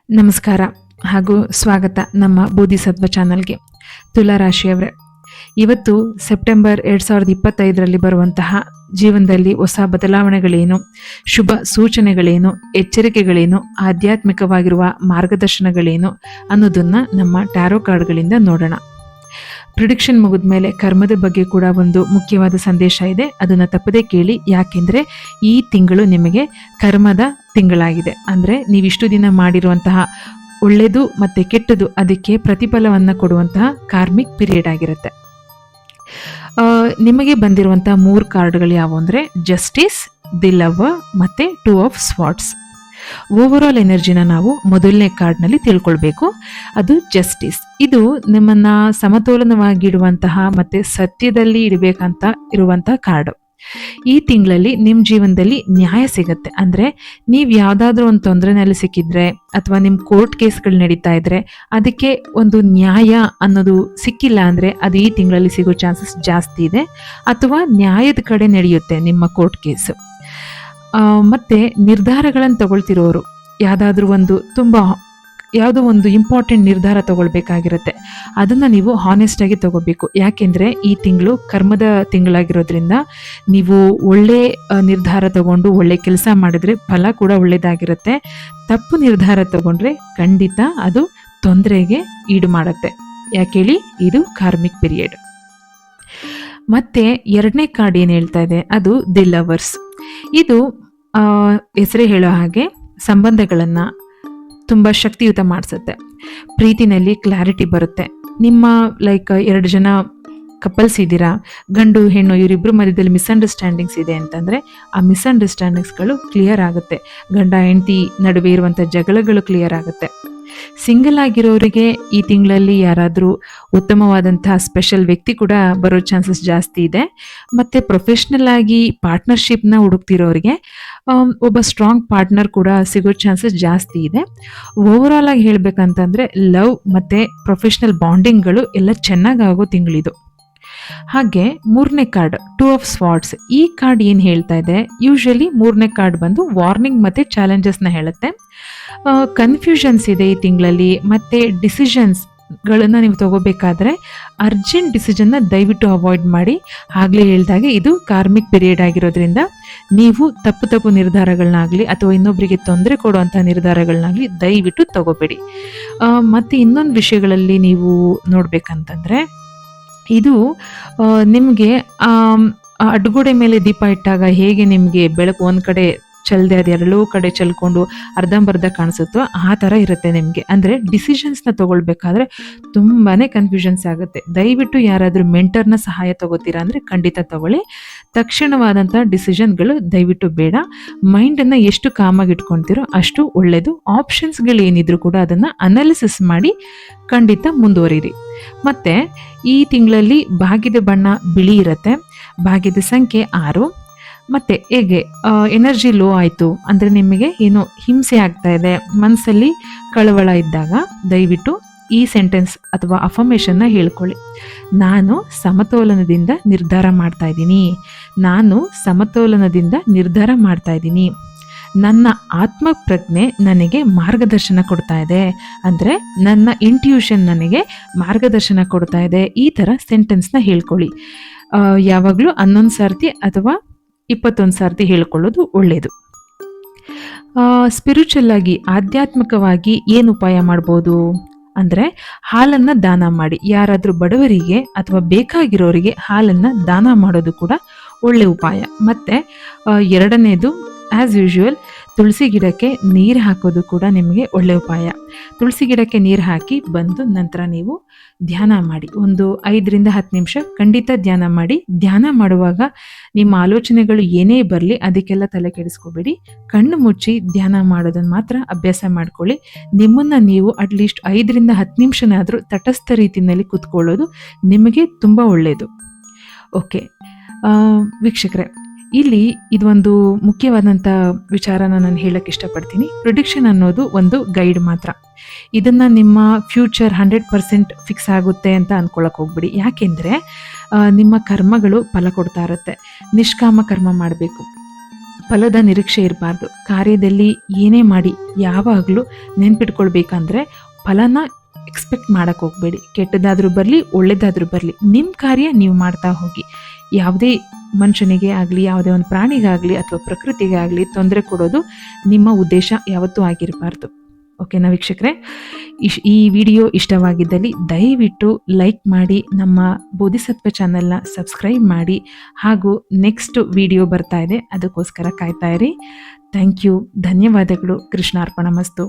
ನಮಸ್ಕಾರ ಹಾಗೂ ಸ್ವಾಗತ ನಮ್ಮ ಬೋಧಿಸತ್ವ ಚಾನಲ್ಗೆ. ತುಲಾ ರಾಶಿಯವರೇ, ಇವತ್ತು ಸೆಪ್ಟೆಂಬರ್ 2025ರಲ್ಲಿ ಬರುವಂತಹ ಜೀವನದಲ್ಲಿ ಹೊಸ ಬದಲಾವಣೆಗಳೇನು, ಶುಭ ಸೂಚನೆಗಳೇನು, ಎಚ್ಚರಿಕೆಗಳೇನು, ಆಧ್ಯಾತ್ಮಿಕವಾಗಿರುವ ಮಾರ್ಗದರ್ಶನಗಳೇನು ಅನ್ನೋದನ್ನ ನಮ್ಮ ಟ್ಯಾರೋ ಕಾರ್ಡ್ಗಳಿಂದ ನೋಡೋಣ. ಪ್ರಿಡಿಕ್ಷನ್ ಮುಗಿದ ಮೇಲೆ ಕರ್ಮದ ಬಗ್ಗೆ ಕೂಡ ಒಂದು ಮುಖ್ಯವಾದ ಸಂದೇಶ ಇದೆ. ಅದನ್ನು ತಪ್ಪದೇ ಕೇಳಿ, ಯಾಕೆಂದರೆ ಈ ತಿಂಗಳು ನಿಮಗೆ ಕರ್ಮದ ತಿಂಗಳಾಗಿದೆ. ಅಂದರೆ ನೀವಿಷ್ಟು ದಿನ ಮಾಡಿರುವಂತಹ ಒಳ್ಳೆಯದು ಮತ್ತು ಕೆಟ್ಟದು ಅದಕ್ಕೆ ಪ್ರತಿಫಲವನ್ನು ಕೊಡುವಂತಹ ಕಾರ್ಮಿಕ್ ಪೀರಿಯಡ್ ಆಗಿರುತ್ತೆ. ನಿಮಗೆ ಬಂದಿರುವಂತಹ 3 ಕಾರ್ಡ್ಗಳು ಯಾವುವು ಅಂದರೆ ಜಸ್ಟಿಸ್, ದಿ ಲವರ್ ಮತ್ತು 2 ಆಫ್ ಸ್ವಾರ್ಡ್ಸ್. ಓವರಾಲ್ ಎನರ್ಜಿನ ನಾವು ಮೊದಲನೇ ಕಾರ್ಡ್ನಲ್ಲಿ ತಿಳ್ಕೊಳ್ಬೇಕು. ಅದು ಜಸ್ಟಿಸ್. ಇದು ನಿಮ್ಮನ್ನ ಸಮತೋಲನವಾಗಿಡುವಂತಹ ಮತ್ತೆ ಸತ್ಯದಲ್ಲಿ ಇಡಬೇಕಂತ ಇರುವಂತಹ ಕಾರ್ಡ್. ಈ ತಿಂಗಳಲ್ಲಿ ನಿಮ್ಮ ಜೀವನದಲ್ಲಿ ನ್ಯಾಯ ಸಿಗುತ್ತೆ. ಅಂದ್ರೆ ನೀವು ಯಾವ್ದಾದ್ರೂ ಒಂದು ತೊಂದರೆನಲ್ಲಿ ಸಿಕ್ಕಿದ್ರೆ ಅಥವಾ ನಿಮ್ಮ ಕೋರ್ಟ್ ಕೇಸ್ಗಳು ನಡೀತಾ ಇದ್ರೆ ಅದಕ್ಕೆ ಒಂದು ನ್ಯಾಯ ಅನ್ನೋದು ಸಿಕ್ಕಿಲ್ಲ ಅಂದ್ರೆ ಅದು ಈ ತಿಂಗಳಲ್ಲಿ ಸಿಗೋ ಚಾನ್ಸಸ್ ಜಾಸ್ತಿ ಇದೆ. ಅಥವಾ ನ್ಯಾಯದ ಕಡೆ ನಡೆಯುತ್ತೆ ನಿಮ್ಮ ಕೋರ್ಟ್ ಕೇಸ್. ಮತ್ತೆ ನಿರ್ಧಾರಗಳನ್ನು ತಗೊಳ್ತಿರೋರು ಯಾವುದೋ ಒಂದು ಇಂಪಾರ್ಟೆಂಟ್ ನಿರ್ಧಾರ ತಗೊಳ್ಬೇಕಾಗಿರುತ್ತೆ. ಅದನ್ನು ನೀವು ಹಾನೆಸ್ಟ್ ಆಗಿ ತಗೋಬೇಕು. ಯಾಕೆಂದರೆ ಈ ತಿಂಗಳು ಕರ್ಮದ ತಿಂಗಳಾಗಿರೋದ್ರಿಂದ ನೀವು ಒಳ್ಳೆ ನಿರ್ಧಾರ ತಗೊಂಡು ಒಳ್ಳೆ ಕೆಲಸ ಮಾಡಿದ್ರೆ ಫಲ ಕೂಡ ಒಳ್ಳೆಯದಾಗಿರುತ್ತೆ. ತಪ್ಪು ನಿರ್ಧಾರ ತಗೊಂಡ್ರೆ ಖಂಡಿತ ಅದು ತೊಂದರೆಗೆ ಈಡು ಮಾಡುತ್ತೆ. ಯಾಕೇಳಿ, ಇದು ಕಾರ್ಮಿಕ್ ಪೀರಿಯಡ್. ಮತ್ತೆ 2ನೇ ಕಾರ್ಡ್ ಏನು ಹೇಳ್ತಾ ಇದೆ, ಅದು ದಿ ಲವರ್ಸ್. ಇದು ಹೆಸರೇ ಹೇಳೋ ಹಾಗೆ ಸಂಬಂಧಗಳನ್ನು ತುಂಬ ಶಕ್ತಿಯುತ ಮಾಡಿಸುತ್ತೆ. ಪ್ರೀತಿನಲ್ಲಿ ಕ್ಲಾರಿಟಿ ಬರುತ್ತೆ. ನಿಮ್ಮ 2 ಜನ ಕಪಲ್ಸ್ ಇದ್ದೀರಾ, ಗಂಡು ಹೆಣ್ಣು, ಇವರಿಬ್ಬರು ಮಧ್ಯದಲ್ಲಿ ಮಿಸ್ಅಂಡರ್ಸ್ಟ್ಯಾಂಡಿಂಗ್ಸ್ ಇದೆ ಅಂತಂದರೆ ಆ ಮಿಸ್ಅಂಡರ್ಸ್ಟ್ಯಾಂಡಿಂಗ್ಸ್ಗಳು ಕ್ಲಿಯರ್ ಆಗುತ್ತೆ. ಗಂಡ ಹೆಂಡತಿ ನಡುವೆ ಇರುವಂಥ ಜಗಳಗಳು ಕ್ಲಿಯರ್ ಆಗುತ್ತೆ. ಸಿಂಗಲ್ ಆಗಿರೋರಿಗೆ ಈ ತಿಂಗಳಲ್ಲಿ ಯಾರಾದರೂ ಉತ್ತಮವಾದಂತಹ ಸ್ಪೆಷಲ್ ವ್ಯಕ್ತಿ ಕೂಡ ಬರೋ ಚಾನ್ಸಸ್ ಜಾಸ್ತಿ ಇದೆ. ಮತ್ತು ಪ್ರೊಫೆಷ್ನಲ್ ಆಗಿ ಪಾರ್ಟ್ನರ್ಶಿಪ್ನ ಹುಡುಕ್ತಿರೋರಿಗೆ ಒಬ್ಬ ಸ್ಟ್ರಾಂಗ್ ಪಾರ್ಟ್ನರ್ ಕೂಡ ಸಿಗೋ ಚಾನ್ಸಸ್ ಜಾಸ್ತಿ ಇದೆ. ಓವರಾಲ್ ಆಗಿ ಹೇಳ್ಬೇಕಂತಂದರೆ ಲವ್ ಮತ್ತು ಪ್ರೊಫೆಷ್ನಲ್ ಬಾಂಡಿಂಗ್ಗಳು ಎಲ್ಲ ಚೆನ್ನಾಗಾಗೋ ತಿಂಗಳಿದು. ಹಾಗೆ 3ನೇ ಕಾರ್ಡ್ 2 ಆಫ್ ಸ್ವಾರ್ಡ್ಸ್. ಈ ಕಾರ್ಡ್ ಏನು ಹೇಳ್ತಾ ಇದೆ, ಯೂಶಲಿ 3ನೇ ಕಾರ್ಡ್ ಬಂದು ವಾರ್ನಿಂಗ್ ಮತ್ತು ಚಾಲೆಂಜಸ್ನ ಹೇಳುತ್ತೆ. ಕನ್ಫ್ಯೂಷನ್ಸ್ ಇದೆ ಈ ತಿಂಗಳಲ್ಲಿ. ಮತ್ತು ಡಿಸಿಷನ್ಸ್ಗಳನ್ನು ನೀವು ತಗೋಬೇಕಾದ್ರೆ ಅರ್ಜೆಂಟ್ ಡಿಸಿಷನ್ನ ದಯವಿಟ್ಟು ಅವಾಯ್ಡ್ ಮಾಡಿ. ಆಗಲೇ ಹೇಳಿದಾಗೆ ಇದು ಕಾರ್ಮಿಕ್ ಪೀರಿಯಡ್ ಆಗಿರೋದ್ರಿಂದ ನೀವು ತಪ್ಪು ನಿರ್ಧಾರಗಳನ್ನಾಗಲಿ ಅಥವಾ ಇನ್ನೊಬ್ಬರಿಗೆ ತೊಂದರೆ ಕೊಡುವಂಥ ನಿರ್ಧಾರಗಳನ್ನಾಗಲಿ ದಯವಿಟ್ಟು ತಗೋಬೇಡಿ. ಮತ್ತು ಇನ್ನೊಂದು ವಿಷಯಗಳಲ್ಲಿ ನೀವು ನೋಡ್ಬೇಕಂತಂದರೆ ಇದು ನಿಮಗೆ ಅಡ್ಗೋಡೆ ಮೇಲೆ ದೀಪ ಇಟ್ಟಾಗ ಹೇಗೆ ನಿಮಗೆ ಬೆಳಕು ಒಂದು ಕಡೆ ಚೆಲ್ಲದೆ ಅದು ಎರಡೂ ಕಡೆ ಚೆಲ್ಕೊಂಡು ಅರ್ಧಂಬರ್ಧ ಕಾಣಿಸುತ್ತೋ ಆ ಥರ ಇರುತ್ತೆ ನಿಮಗೆ. ಅಂದರೆ ಡಿಸಿಷನ್ಸ್ನ ತೊಗೊಳ್ಬೇಕಾದ್ರೆ ತುಂಬಾ ಕನ್ಫ್ಯೂಷನ್ಸ್ ಆಗುತ್ತೆ. ದಯವಿಟ್ಟು ಯಾರಾದರೂ ಮೆಂಟರ್ನ ಸಹಾಯ ತಗೋತೀರಾ ಅಂದರೆ ಖಂಡಿತ ತಗೊಳ್ಳಿ. ತಕ್ಷಣವಾದಂಥ ಡಿಸಿಷನ್ಗಳು ದಯವಿಟ್ಟು ಬೇಡ. ಮೈಂಡನ್ನು ಎಷ್ಟು ಕಾಮಾಗಿ ಇಟ್ಕೊಳ್ತೀರೋ ಅಷ್ಟು ಒಳ್ಳೆಯದು. ಆಪ್ಷನ್ಸ್ಗಳು ಏನಿದ್ರು ಕೂಡ ಅದನ್ನು ಅನಾಲಿಸಿಸ್ ಮಾಡಿ ಖಂಡಿತ ಮುಂದುವರಿರಿ. ಮತ್ತು ಈ ತಿಂಗಳಲ್ಲಿ ಭಾಗ್ಯದ ಬಣ್ಣ ಬಿಳಿ ಇರುತ್ತೆ. ಭಾಗ್ಯದ ಸಂಖ್ಯೆ 6. ಮತ್ತು ಹೇಗೆ ಎನರ್ಜಿ ಲೋ ಆಯಿತು ಅಂದರೆ ನಿಮಗೆ ಏನೋ ಹಿಂಸೆ ಆಗ್ತಾ ಇದೆ, ಮನಸ್ಸಲ್ಲಿ ಕಳವಳ ಇದ್ದಾಗ ದಯವಿಟ್ಟು ಈ ಸೆಂಟೆನ್ಸ್ ಅಥವಾ ಅಫರ್ಮೇಷನ್ನ ಹೇಳ್ಕೊಳ್ಳಿ. ನಾನು ಸಮತೋಲನದಿಂದ ನಿರ್ಧಾರ ಮಾಡ್ತಾ ಇದ್ದೀನಿ. ನಾನು ಸಮತೋಲನದಿಂದ ನಿರ್ಧಾರ ಮಾಡ್ತಾ ಇದ್ದೀನಿ. ನನ್ನ ಆತ್ಮಪ್ರಜ್ಞೆ ನನಗೆ ಮಾರ್ಗದರ್ಶನ ಕೊಡ್ತಾ ಇದೆ. ಅಂದರೆ ನನ್ನ ಇಂಟ್ಯೂಷನ್ ನನಗೆ ಮಾರ್ಗದರ್ಶನ ಕೊಡ್ತಾ ಇದೆ. ಈ ಥರ ಸೆಂಟೆನ್ಸ್ನ ಹೇಳ್ಕೊಳ್ಳಿ. ಯಾವಾಗಲೂ 11 ಸರ್ತಿ ಅಥವಾ 21 ಸರ್ತಿ ಹೇಳ್ಕೊಳ್ಳೋದು ಒಳ್ಳೆಯದು. ಸ್ಪಿರಿಚುವಲ್ ಆಗಿ ಆಧ್ಯಾತ್ಮಿಕವಾಗಿ ಏನು ಉಪಾಯ ಮಾಡ್ಬೋದು ಅಂದರೆ ಹಾಲನ್ನು ದಾನ ಮಾಡಿ. ಯಾರಾದರೂ ಬಡವರಿಗೆ ಅಥವಾ ಬೇಕಾಗಿರೋರಿಗೆ ಹಾಲನ್ನು ದಾನ ಮಾಡೋದು ಕೂಡ ಒಳ್ಳೆ ಉಪಾಯ. ಮತ್ತು 2ನೇದು ಆ್ಯಸ್ ಯೂಶುವಲ್ ತುಳಸಿ ಗಿಡಕ್ಕೆ ನೀರು ಹಾಕೋದು ಕೂಡ ನಿಮಗೆ ಒಳ್ಳೆ ಉಪಾಯ. ತುಳಸಿ ಗಿಡಕ್ಕೆ ನೀರು ಹಾಕಿ ಬಂದು ನಂತರ ನೀವು ಧ್ಯಾನ ಮಾಡಿ. ಒಂದು 5-10 ನಿಮಿಷ ಖಂಡಿತ ಧ್ಯಾನ ಮಾಡಿ. ಧ್ಯಾನ ಮಾಡುವಾಗ ನಿಮ್ಮ ಆಲೋಚನೆಗಳು ಏನೇ ಬರಲಿ ಅದಕ್ಕೆಲ್ಲ ತಲೆ ಕೆಡಿಸ್ಕೋಬೇಡಿ. ಕಣ್ಣು ಮುಚ್ಚಿ ಧ್ಯಾನ ಮಾಡೋದನ್ನು ಮಾತ್ರ ಅಭ್ಯಾಸ ಮಾಡ್ಕೊಳ್ಳಿ. ನಿಮ್ಮನ್ನು ನೀವು ಅಟ್ಲೀಸ್ಟ್ 5-10 ನಿಮಿಷನಾದರೂ ತಟಸ್ಥ ರೀತಿಯಲ್ಲಿ ಕೂತ್ಕೊಳ್ಳೋದು ನಿಮಗೆ ತುಂಬ ಒಳ್ಳೆಯದು. ಓಕೆ ವೀಕ್ಷಕರೇ, ಇಲ್ಲಿ ಇದೊಂದು ಮುಖ್ಯವಾದಂಥ ವಿಚಾರನ ನಾನು ಹೇಳಕ್ಕೆ ಇಷ್ಟಪಡ್ತೀನಿ. ಪ್ರಿಡಿಕ್ಷನ್ ಅನ್ನೋದು ಒಂದು ಗೈಡ್ ಮಾತ್ರ. ಇದನ್ನು ನಿಮ್ಮ ಫ್ಯೂಚರ್ 100% ಫಿಕ್ಸ್ ಆಗುತ್ತೆ ಅಂತ ಅಂದ್ಕೊಳ್ಳೋಕೆ ಹೋಗ್ಬಿಡಿ. ಯಾಕೆಂದರೆ ನಿಮ್ಮ ಕರ್ಮಗಳು ಫಲ ಕೊಡ್ತಾ ಇರುತ್ತೆ. ನಿಷ್ಕಾಮ ಕರ್ಮ ಮಾಡಬೇಕು. ಫಲದ ನಿರೀಕ್ಷೆ ಇರಬಾರ್ದು. ಕಾರ್ಯದಲ್ಲಿ ಏನೇ ಮಾಡಿ ಯಾವಾಗಲೂ ನೆನ್ಪಿಟ್ಕೊಳ್ಬೇಕಂದ್ರೆ ಫಲನ ಎಕ್ಸ್ಪೆಕ್ಟ್ ಮಾಡೋಕ್ಕೆ ಹೋಗಬೇಡಿ. ಕೆಟ್ಟದಾದರೂ ಬರಲಿ, ಒಳ್ಳೆಯದಾದರೂ ಬರಲಿ, ನಿಮ್ಮ ಕಾರ್ಯ ನೀವು ಮಾಡ್ತಾ ಹೋಗಿ. ಯಾವುದೇ ಮನುಷ್ಯನಿಗೆ ಆಗಲಿ, ಯಾವುದೇ ಒಂದು ಪ್ರಾಣಿಗಾಗಲಿ ಅಥವಾ ಪ್ರಕೃತಿಗೆ ಆಗಲಿ ತೊಂದರೆ ಕೊಡೋದು ನಿಮ್ಮ ಉದ್ದೇಶ ಯಾವತ್ತೂ ಆಗಿರಬಾರ್ದು. ಓಕೆನಾ ವೀಕ್ಷಕರೇ? ಈ ವಿಡಿಯೋ ಇಷ್ಟವಾಗಿದ್ದಲ್ಲಿ ದಯವಿಟ್ಟು ಲೈಕ್ ಮಾಡಿ, ನಮ್ಮ ಬೋಧಿಸತ್ವ ಚಾನಲ್ನ ಸಬ್ಸ್ಕ್ರೈಬ್ ಮಾಡಿ, ಹಾಗೂ ನೆಕ್ಸ್ಟ್ ವಿಡಿಯೋ ಬರ್ತಾ ಇದೆ, ಅದಕ್ಕೋಸ್ಕರ ಕಾಯ್ತಾ ಇರಿ. Thank you. ಧನ್ಯವಾದಗಳು. ಕೃಷ್ಣಾರ್ಪಣಮಸ್ತು.